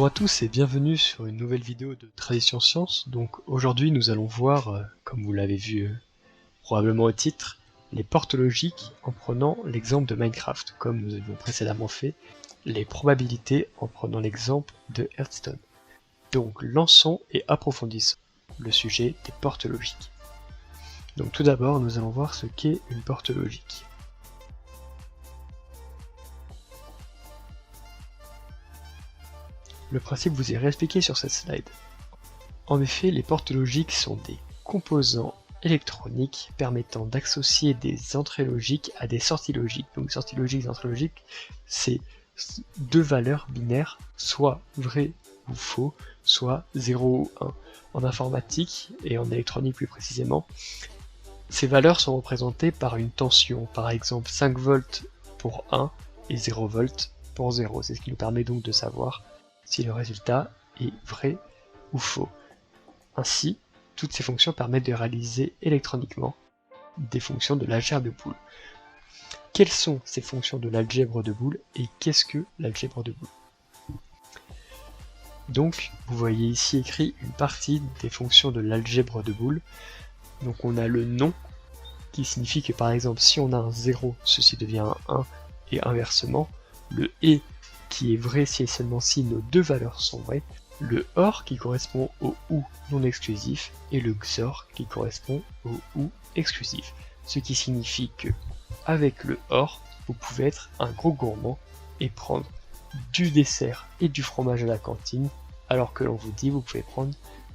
Bonjour à tous et bienvenue sur une nouvelle vidéo de Tradition Science. Donc aujourd'hui nous allons voir, comme vous l'avez vu probablement au titre, les portes logiques en prenant l'exemple de Minecraft, comme nous avions précédemment fait les probabilités en prenant l'exemple de Hearthstone. Donc lançons et approfondissons le sujet des portes logiques. Donc tout d'abord nous allons voir ce qu'est une porte logique. Le principe vous est réexpliqué sur cette slide. En effet, les portes logiques sont des composants électroniques permettant d'associer des entrées logiques à des sorties logiques. Donc sorties logiques et entrées logiques, c'est deux valeurs binaires, soit vrai ou faux, soit 0 ou 1. En informatique et en électronique plus précisément, ces valeurs sont représentées par une tension, par exemple 5 volts pour 1 et 0 volts pour 0. C'est ce qui nous permet donc de savoir si le résultat est vrai ou faux. Ainsi, toutes ces fonctions permettent de réaliser électroniquement des fonctions de l'algèbre de Boole. Quelles sont ces fonctions de l'algèbre de Boole et qu'est-ce que l'algèbre de Boole? Donc, vous voyez ici écrit une partie des fonctions de l'algèbre de Boole. Donc on a le nom, qui signifie que par exemple si on a un 0, ceci devient un 1 et inversement. Le et qui est vrai si et seulement si nos deux valeurs sont vraies. Le OR qui correspond au OU non exclusif et le XOR qui correspond au OU exclusif. Ce qui signifie que avec le OR, vous pouvez être un gros gourmand et prendre du dessert et du fromage à la cantine, alors que l'on vous dit vous pouvez prendre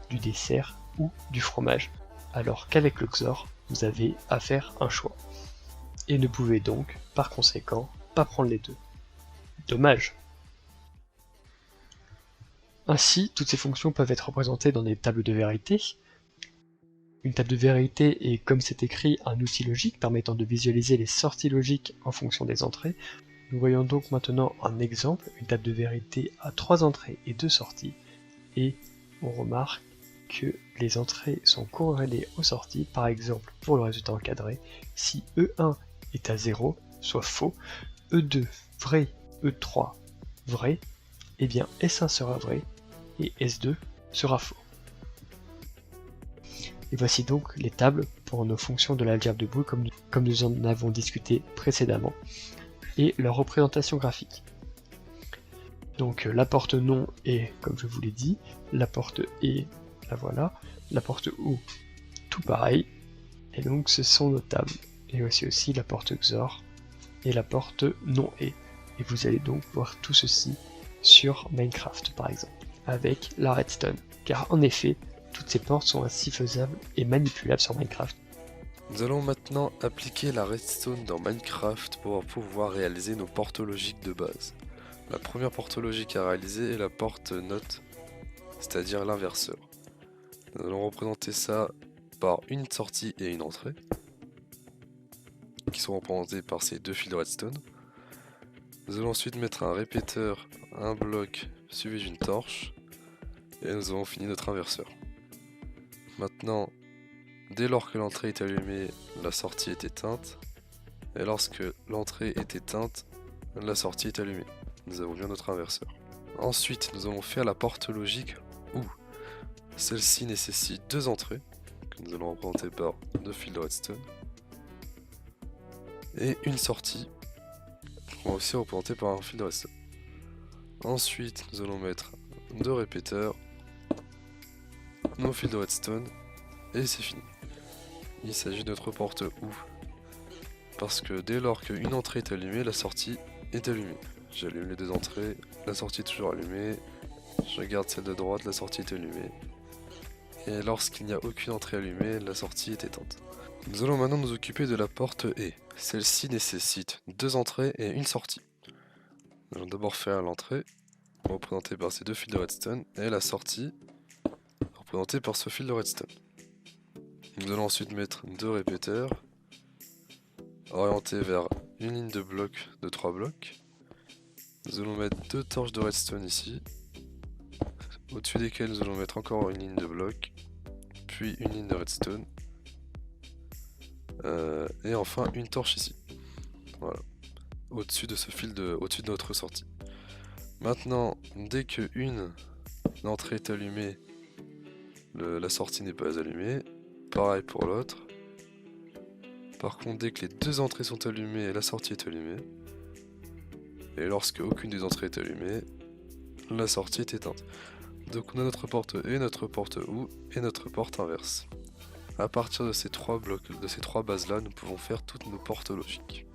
du dessert ou du fromage. Alors qu'avec le XOR, vous avez à faire un choix. Et ne pouvez donc, par conséquent, pas prendre les deux. Dommage. Ainsi, toutes ces fonctions peuvent être représentées dans des tables de vérité. Une table de vérité est, comme c'est écrit, un outil logique permettant de visualiser les sorties logiques en fonction des entrées. Nous voyons donc maintenant un exemple, une table de vérité à 3 entrées et 2 sorties, et on remarque que les entrées sont corrélées aux sorties, par exemple pour le résultat encadré, si E1 est à 0, soit faux, E2 vrai, E3 vrai, et bien S1 sera vrai, et S2 sera faux. Et voici donc les tables pour nos fonctions de l'algèbre de Boole comme nous en avons discuté précédemment, et leur représentation graphique. Donc la porte non est, comme je vous l'ai dit, la porte est, la voilà, la porte OU, tout pareil, et donc ce sont nos tables. Et voici aussi la porte XOR et la porte non est. Et vous allez donc voir tout ceci sur Minecraft par exemple, avec la redstone, car en effet, toutes ces portes sont ainsi faisables et manipulables sur Minecraft. Nous allons maintenant appliquer la redstone dans Minecraft pour pouvoir réaliser nos portes logiques de base. La première porte logique à réaliser est la porte NOT, c'est-à-dire l'inverseur. Nous allons représenter ça par une sortie et une entrée, qui sont représentés par ces deux fils de redstone. Nous allons ensuite mettre un répéteur, un bloc suivi d'une torche, et nous avons fini notre inverseur. Maintenant, dès lors que l'entrée est allumée, la sortie est éteinte, et lorsque l'entrée est éteinte, la sortie est allumée. Nous avons bien notre inverseur. Ensuite, nous allons faire la porte logique où celle-ci nécessite deux entrées, que nous allons représenter par deux fils de redstone, et une sortie, qu'on va aussi représenter par un fil de redstone. Ensuite, nous allons mettre deux répéteurs, nos fils de redstone, et c'est fini. Il s'agit de notre porte OU, parce que dès lors qu'une entrée est allumée, la sortie est allumée. J'allume les deux entrées, la sortie est toujours allumée, je garde celle de droite, la sortie est allumée, et lorsqu'il n'y a aucune entrée allumée, la sortie est éteinte. Nous allons maintenant nous occuper de la porte E. Celle-ci nécessite deux entrées et une sortie. Nous allons d'abord faire l'entrée, représentée par ces deux fils de redstone, et la sortie, représentée par ce fil de redstone. Nous allons ensuite mettre deux répéteurs, orientés vers une ligne de blocs de 3 blocs. Nous allons mettre deux torches de redstone ici, au-dessus desquelles nous allons mettre encore une ligne de blocs, puis une ligne de redstone, et enfin une torche ici. Voilà, au-dessus de ce fil au-dessus de notre sortie. Maintenant, dès que une entrée est allumée, la sortie n'est pas allumée. Pareil pour l'autre. Par contre, dès que les deux entrées sont allumées, la sortie est allumée. Et lorsque aucune des entrées est allumée, la sortie est éteinte. Donc on a notre porte E, notre porte OU et notre porte inverse. À partir de ces trois blocs, de ces trois bases là, nous pouvons faire toutes nos portes logiques.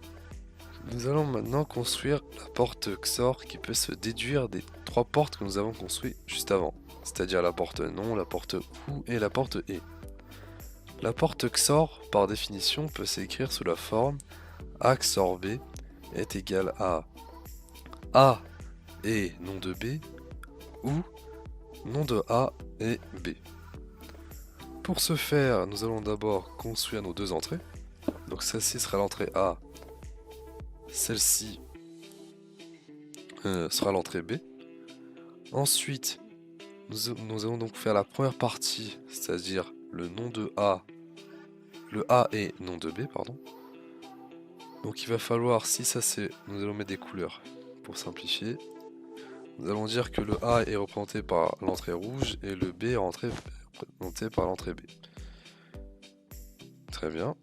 Nous allons maintenant construire la porte XOR qui peut se déduire des trois portes que nous avons construites juste avant, c'est-à-dire la porte NON, la porte OU et la porte E. La porte XOR, par définition, peut s'écrire sous la forme A XOR B est égal à A et nom de B ou nom de A et B. Pour ce faire, nous allons d'abord construire nos deux entrées. Donc celle-ci sera l'entrée A, celle-ci sera l'entrée B. Ensuite, nous allons donc faire la première partie, c'est-à-dire le nom de A, le A et nom de B, pardon. Donc il va falloir, si ça c'est, nous allons mettre des couleurs pour simplifier. Nous allons dire que le A est représenté par l'entrée rouge et le B est représenté par l'entrée B. Très bien.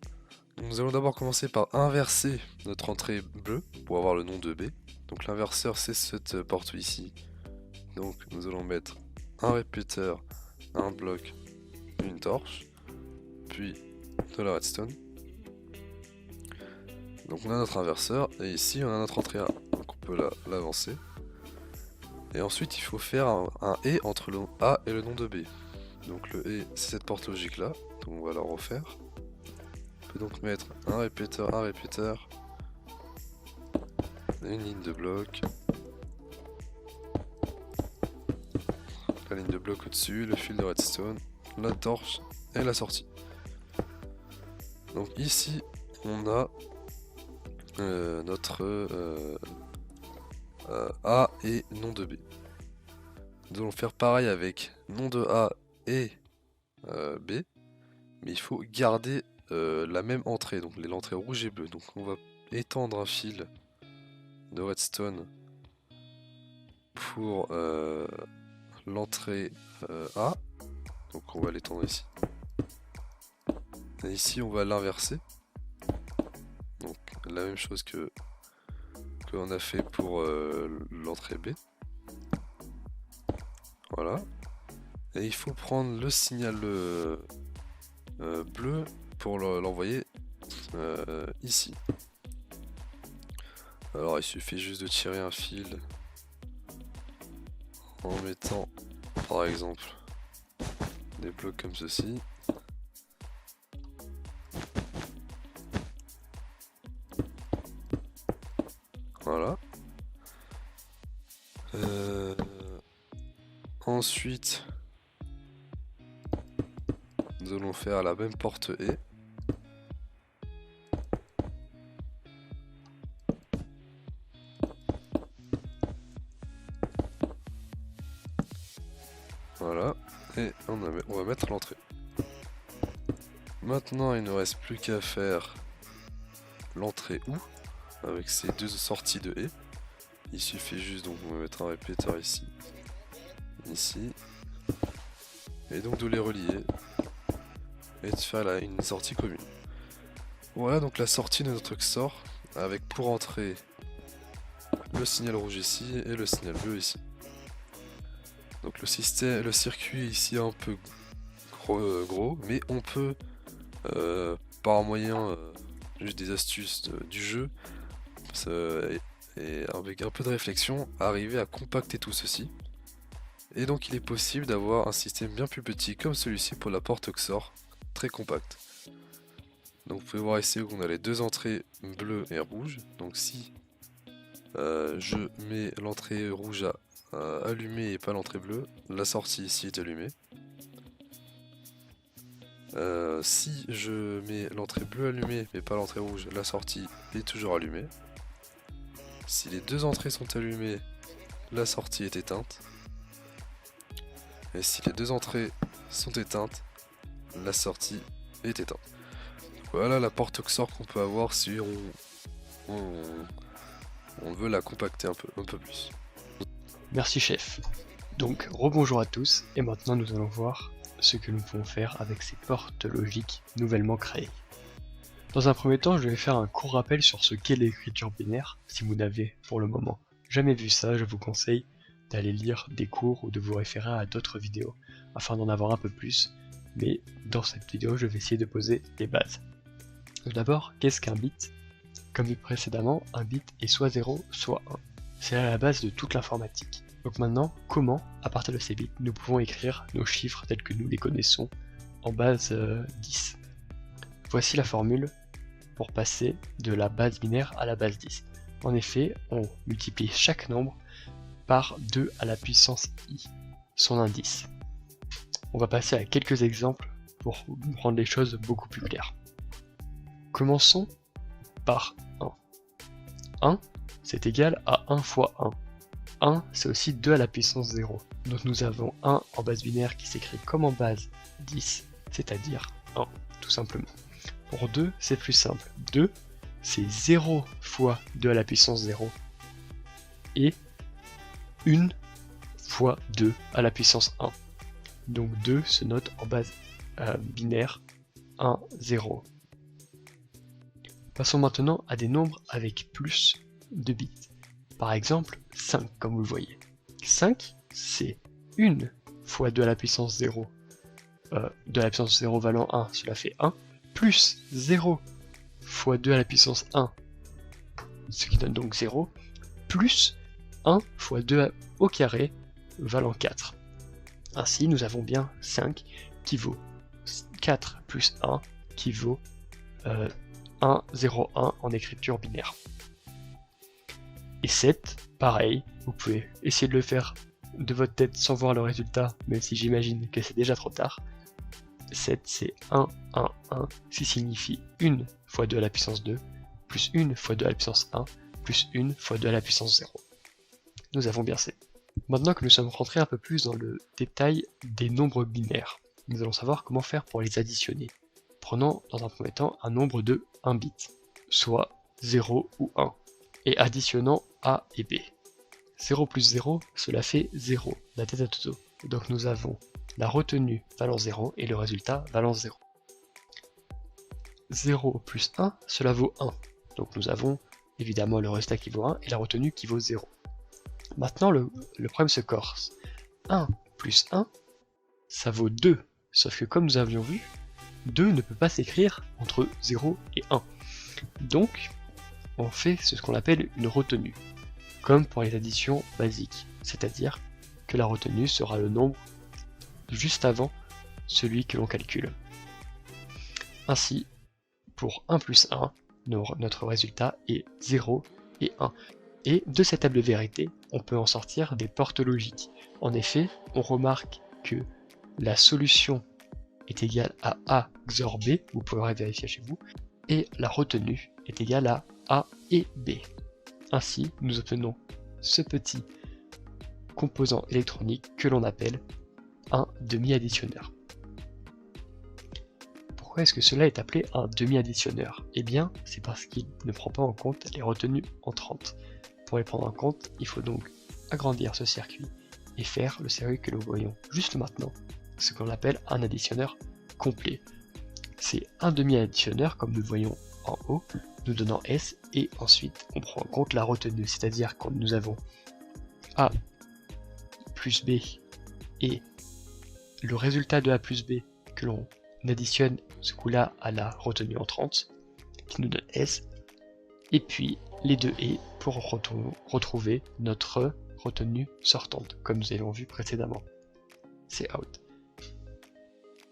Nous allons d'abord commencer par inverser notre entrée bleue pour avoir le nom de B. Donc l'inverseur c'est cette porte ici. Donc nous allons mettre un répéteur, un bloc, une torche, puis de la redstone. Donc on a notre inverseur et ici on a notre entrée A. Donc on peut l'avancer. Et ensuite il faut faire un et entre le A et le nom de B. Donc le et c'est cette porte logique là. Donc on va la refaire. On peut donc mettre un répéteur, une ligne de bloc, la ligne de bloc au-dessus, le fil de redstone, la torche et la sortie. Donc ici on a notre A et nom de B. Nous allons faire pareil avec nom de A et B, mais il faut garder la même entrée, donc l'entrée rouge et bleue. Donc on va étendre un fil de redstone pour l'entrée A. Donc on va l'étendre ici. Et ici on va l'inverser. Donc la même chose que on a fait pour l'entrée B. Voilà. Et il faut prendre le signal bleu pour l'envoyer ici. Alors il suffit juste de tirer un fil en mettant par exemple des blocs comme ceci. Voilà. Ensuite, nous allons faire la même porte E. Voilà. Et on va mettre l'entrée. Maintenant, il ne reste plus qu'à faire l'entrée OU avec ces deux sorties de E. Il suffit juste donc de mettre un répéteur ici, ici, et donc de les relier et de faire une sortie commune. Voilà donc la sortie de notre XOR avec pour entrée le signal rouge ici et le signal bleu ici. Donc le circuit ici est un peu gros, mais on peut par moyen juste des astuces du jeu et avec un peu de réflexion arriver à compacter tout ceci. Et donc il est possible d'avoir un système bien plus petit comme celui-ci pour la porte XOR, très compact. Donc vous pouvez voir ici qu'on a les deux entrées bleues et rouges. Donc si je mets l'entrée rouge allumée et pas l'entrée bleue, la sortie ici est allumée. Si je mets l'entrée bleue allumée mais pas l'entrée rouge, la sortie est toujours allumée. Si les deux entrées sont allumées, la sortie est éteinte. Et si les deux entrées sont éteintes, la sortie est éteinte. Voilà la porte XOR qu'on peut avoir si on veut la compacter un peu plus. Merci chef. Donc rebonjour à tous, et maintenant nous allons voir ce que nous pouvons faire avec ces portes logiques nouvellement créées. Dans un premier temps, je vais faire un court rappel sur ce qu'est l'écriture binaire. Si vous n'avez pour le moment jamais vu ça, je vous conseille d'aller lire des cours ou de vous référer à d'autres vidéos afin d'en avoir un peu plus, mais dans cette vidéo je vais essayer de poser les bases. Tout d'abord, qu'est-ce qu'un bit? Comme vu précédemment, un bit est soit 0, soit 1. C'est à la base de toute l'informatique. Donc maintenant, comment, à partir de ces bits, nous pouvons écrire nos chiffres tels que nous les connaissons en base 10. Voici la formule pour passer de la base binaire à la base 10. En effet, on multiplie chaque nombre par 2 à la puissance i, son indice. On va passer à quelques exemples pour rendre les choses beaucoup plus claires. Commençons par 1. 1, c'est égal à 1 fois 1. 1, c'est aussi 2 à la puissance 0. Donc nous avons 1 en base binaire qui s'écrit comme en base 10, c'est-à-dire 1, tout simplement. Pour 2, c'est plus simple. 2, c'est 0 fois 2 à la puissance 0. Et 1 fois 2 à la puissance 1. Donc 2 se note en base binaire 1, 0. Passons maintenant à des nombres avec plus de bits. Par exemple, 5, comme vous le voyez. 5, c'est 1 fois 2 à la puissance 0. 2 à la puissance 0 valant 1, cela fait 1, plus 0 fois 2 à la puissance 1, ce qui donne donc 0, plus 1 fois 2 au carré, valant 4. Ainsi, nous avons bien 5 qui vaut 4 plus 1 qui vaut 1, 0, 1 en écriture binaire. Et 7, pareil, vous pouvez essayer de le faire de votre tête sans voir le résultat, même si j'imagine que c'est déjà trop tard. 7 c'est 1, 1, 1, ce qui signifie 1 fois 2 à la puissance 2, plus 1 fois 2 à la puissance 1, plus 1 fois 2 à la puissance 0. Nous avons bien 7. Maintenant que nous sommes rentrés un peu plus dans le détail des nombres binaires, nous allons savoir comment faire pour les additionner. Prenons dans un premier temps un nombre de 1 bit, soit 0 ou 1, et additionnant A et B. 0 plus 0, cela fait 0, la tête à tout. Donc nous avons la retenue valant 0 et le résultat valant 0. 0 plus 1, cela vaut 1. Donc nous avons évidemment le résultat qui vaut 1 et la retenue qui vaut 0. Maintenant le problème se corse. 1 plus 1, ça vaut 2. Sauf que comme nous avions vu, 2 ne peut pas s'écrire entre 0 et 1. Donc on fait ce qu'on appelle une retenue, comme pour les additions basiques, c'est-à-dire que la retenue sera le nombre juste avant celui que l'on calcule. Ainsi, pour 1 plus 1, notre résultat est 0 et 1. Et de cette table de vérité, on peut en sortir des portes logiques. En effet, on remarque que la solution est égale à A XOR B, vous pourrez vérifier chez vous, et la retenue est égale à A et B. Ainsi, nous obtenons ce petit composant électronique que l'on appelle un demi-additionneur. Pourquoi est-ce que cela est appelé un demi-additionneur? Eh bien, c'est parce qu'il ne prend pas en compte les retenues entrantes. Pour les prendre en compte, il faut donc agrandir ce circuit et faire le circuit que nous voyons juste maintenant, ce qu'on appelle un additionneur complet. C'est un demi-additionneur comme nous le voyons en haut, nous donnant S, et ensuite on prend en compte la retenue, c'est-à-dire quand nous avons A plus B et le résultat de A plus B que l'on additionne ce coup-là à la retenue entrante, qui nous donne S, et puis les deux et pour retrouver notre retenue sortante, comme nous avons vu précédemment. C'est out.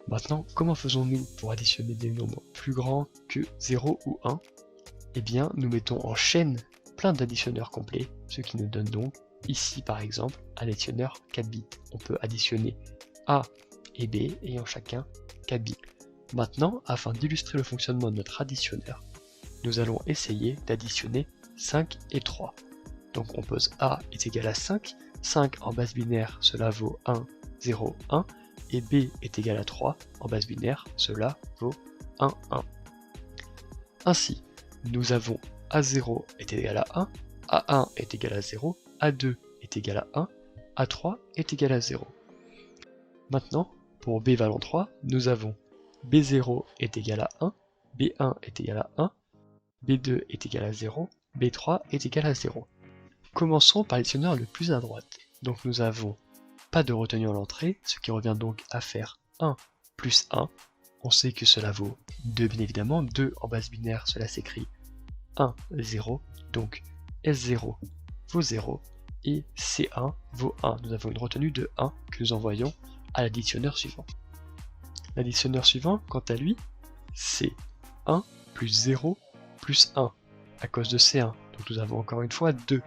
Maintenant, comment faisons-nous pour additionner des nombres plus grands que 0 ou 1? Eh bien, nous mettons en chaîne plein d'additionneurs complets, ce qui nous donne donc, ici par exemple, un additionneur 4 bits. On peut additionner A et B ayant chacun 4 bits. Maintenant, afin d'illustrer le fonctionnement de notre additionneur, nous allons essayer d'additionner 5 et 3. Donc on pose A est égal à 5, 5 en base binaire, cela vaut 1, 0, 1, et B est égal à 3, en base binaire, cela vaut 1, 1. Ainsi, nous avons A0 est égal à 1, A1 est égal à 0, A2 est égal à 1, A3 est égal à 0. Maintenant, pour B valant 3, nous avons B0 est égal à 1, B1 est égal à 1, B2 est égal à 0, B3 est égal à 0. Commençons par l'additionneur le plus à droite. Donc nous avons pas de retenue à l'entrée, ce qui revient donc à faire 1 plus 1. On sait que cela vaut 2 bien évidemment, 2 en base binaire, cela s'écrit 1, 0, donc S0 vaut 0 et C1 vaut 1. Nous avons une retenue de 1 que nous envoyons à l'additionneur suivant. L'additionneur suivant, quant à lui, c'est 1 plus 0 plus 1 à cause de C1. Donc nous avons encore une fois 2.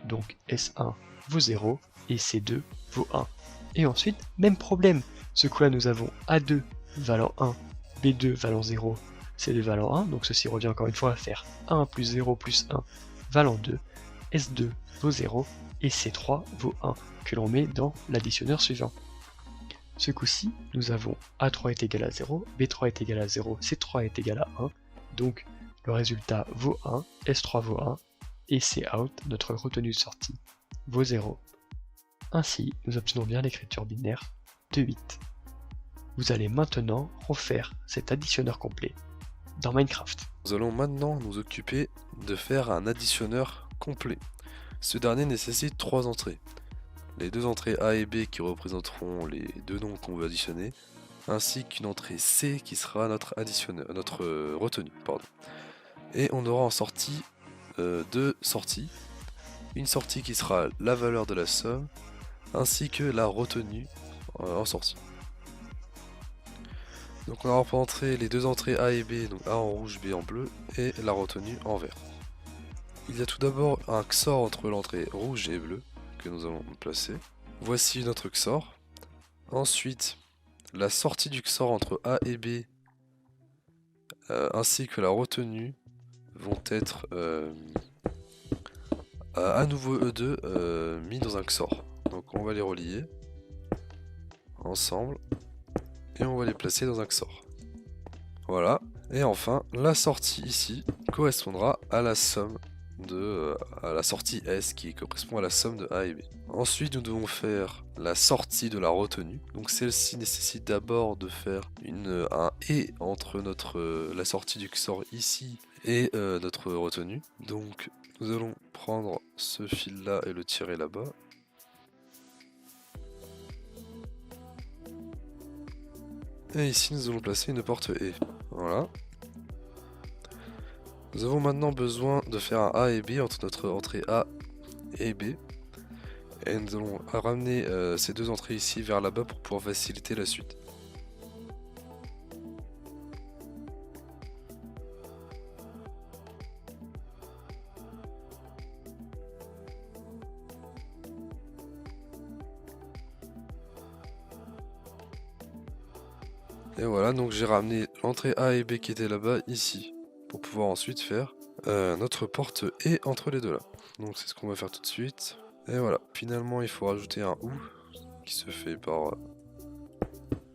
Donc S1 vaut 0 et C2 vaut 1. Et ensuite, même problème. Ce coup-là, nous avons A2 valant 1, B2 valant 0, C2 valant 1. Donc ceci revient encore une fois à faire 1 plus 0 plus 1 valant 2. S2 vaut 0 et C3 vaut 1 que l'on met dans l'additionneur suivant. Ce coup-ci, nous avons A3 est égal à 0, B3 est égal à 0, C3 est égal à 1. Donc le résultat vaut 1, S3 vaut 1 et Cout, notre retenue de sortie, vaut 0. Ainsi, nous obtenons bien l'écriture binaire de 8. Vous allez maintenant refaire cet additionneur complet dans Minecraft. Nous allons maintenant nous occuper de faire un additionneur complet. Ce dernier nécessite 3 entrées. Les 2 entrées A et B qui représenteront les 2 nombres qu'on veut additionner, ainsi qu'une entrée C qui sera notre additionneur, notre retenue. Et on aura en sortie 2 sorties. Une sortie qui sera la valeur de la somme, ainsi que la retenue en sortie. Donc on aura pour entrée les 2 entrées A et B, donc A en rouge, B en bleu, et la retenue en vert. Il y a tout d'abord un XOR entre l'entrée rouge et bleue que nous allons placer. Voici notre XOR. Ensuite, la sortie du XOR entre A et B ainsi que la retenue vont être à nouveau E2 mis dans un XOR. Donc on va les relier ensemble et on va les placer dans un XOR. Voilà. Et enfin, la sortie ici correspondra à la somme à la sortie S qui correspond à la somme de A et B. Ensuite, nous devons faire la sortie de la retenue. Donc celle-ci nécessite d'abord de faire un et entre la sortie du XOR ici et notre retenue. Donc nous allons prendre ce fil là et le tirer là-bas. Et ici nous allons placer une porte et. Voilà. Nous avons maintenant besoin de faire un A et B entre notre entrée A et B. Et nous allons ramener ces 2 entrées ici vers là-bas pour pouvoir faciliter la suite. Et voilà, donc j'ai ramené l'entrée A et B qui était là-bas ici, pour pouvoir ensuite faire notre porte et entre les deux là. Donc c'est ce qu'on va faire tout de suite. Et voilà, finalement il faut rajouter un OU qui se fait par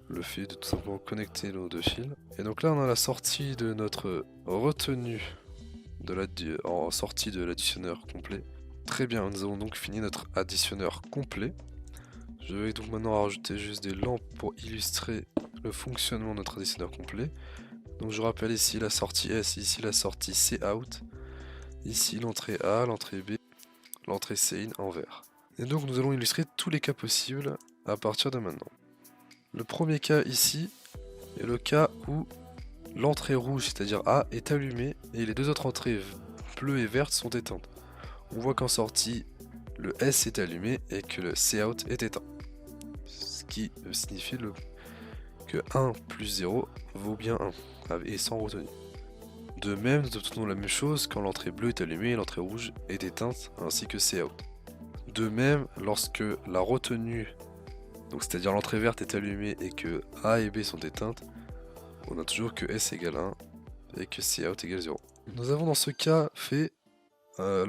le fait de tout simplement connecter nos 2 fils. Et donc là on a la sortie de notre retenue en sortie de l'additionneur complet. Très bien, nous avons donc fini notre additionneur complet. Je vais donc maintenant rajouter juste des lampes pour illustrer le fonctionnement de notre additionneur complet. Donc je rappelle ici la sortie S, ici la sortie Cout, ici l'entrée A, l'entrée B, l'entrée Cin en vert. Et donc nous allons illustrer tous les cas possibles à partir de maintenant. Le premier cas ici est le cas où l'entrée rouge, c'est-à-dire A, est allumée et les 2 autres entrées bleues et vertes sont éteintes. On voit qu'en sortie, le S est allumé et que le Cout est éteint. Ce qui signifie que 1 plus 0 vaut bien 1, et sans retenue. De même, nous obtenons la même chose quand l'entrée bleue est allumée et l'entrée rouge est éteinte, ainsi que Cout. De même, lorsque la retenue, donc c'est-à-dire l'entrée verte est allumée et que A et B sont éteintes, on a toujours que S égale 1 et que Cout égale 0. Nous avons dans ce cas fait 1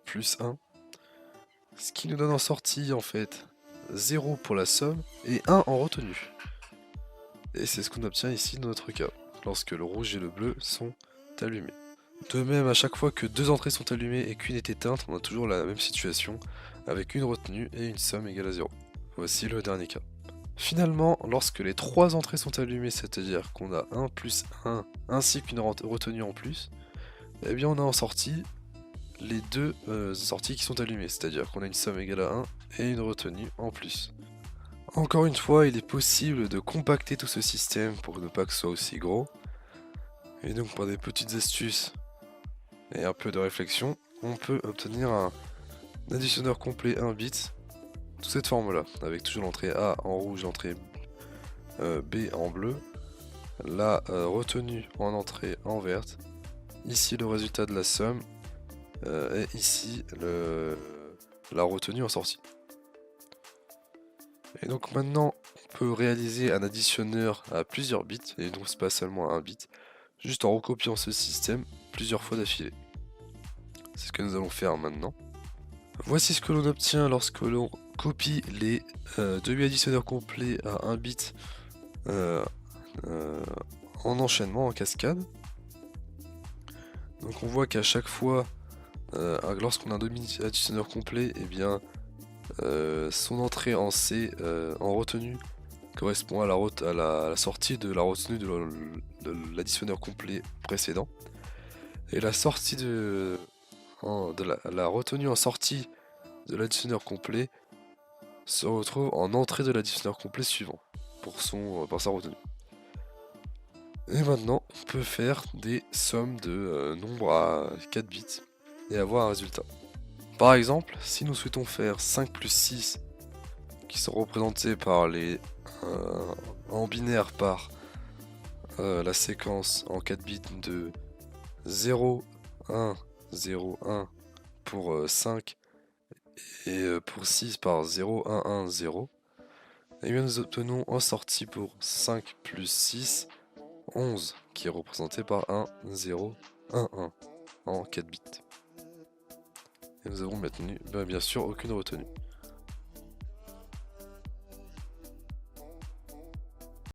plus 1, ce qui nous donne en sortie en fait 0 pour la somme et 1 en retenue. Et c'est ce qu'on obtient ici dans notre cas, lorsque le rouge et le bleu sont allumés. De même, à chaque fois que deux entrées sont allumées et qu'une est éteinte, on a toujours la même situation, avec une retenue et une somme égale à 0. Voici le dernier cas. Finalement, lorsque les trois entrées sont allumées, c'est-à-dire qu'on a 1 plus 1 ainsi qu'une retenue en plus, eh bien on a en sortie les deux sorties qui sont allumées, c'est-à-dire qu'on a une somme égale à 1 et une retenue en plus. Encore une fois, il est possible de compacter tout ce système pour ne pas que ce soit aussi gros. Et donc par des petites astuces et un peu de réflexion, on peut obtenir un additionneur complet 1 bit sous cette forme-là, avec toujours l'entrée A en rouge, l'entrée B en bleu, la retenue en entrée en verte, ici le résultat de la somme, et ici la retenue en sortie. Et donc maintenant, on peut réaliser un additionneur à plusieurs bits, et donc c'est pas seulement à un bit, juste en recopiant ce système plusieurs fois d'affilée. C'est ce que nous allons faire maintenant. Voici ce que l'on obtient lorsque l'on copie les demi additionneurs complets à 1 bit en enchaînement, en cascade. Donc on voit qu'à chaque fois, lorsqu'on a un demi additionneur complet, eh bien son entrée en C en retenue correspond à la sortie de la retenue de l'additionneur complet précédent. Et la sortie la retenue en sortie de l'additionneur complet se retrouve en entrée de l'additionneur complet suivant pour sa retenue. Et maintenant, on peut faire des sommes de nombres à 4 bits et avoir un résultat. Par exemple, si nous souhaitons faire 5 plus 6 qui sont représentés par en binaire par la séquence en 4 bits de 0, 1, 0, 1 pour 5 et pour 6 par 0, 1, 1, 0, et bien nous obtenons en sortie pour 5 plus 6, 11 qui est représenté par 1, 0, 1, 1 en 4 bits. Et nous avons maintenu bien sûr aucune retenue.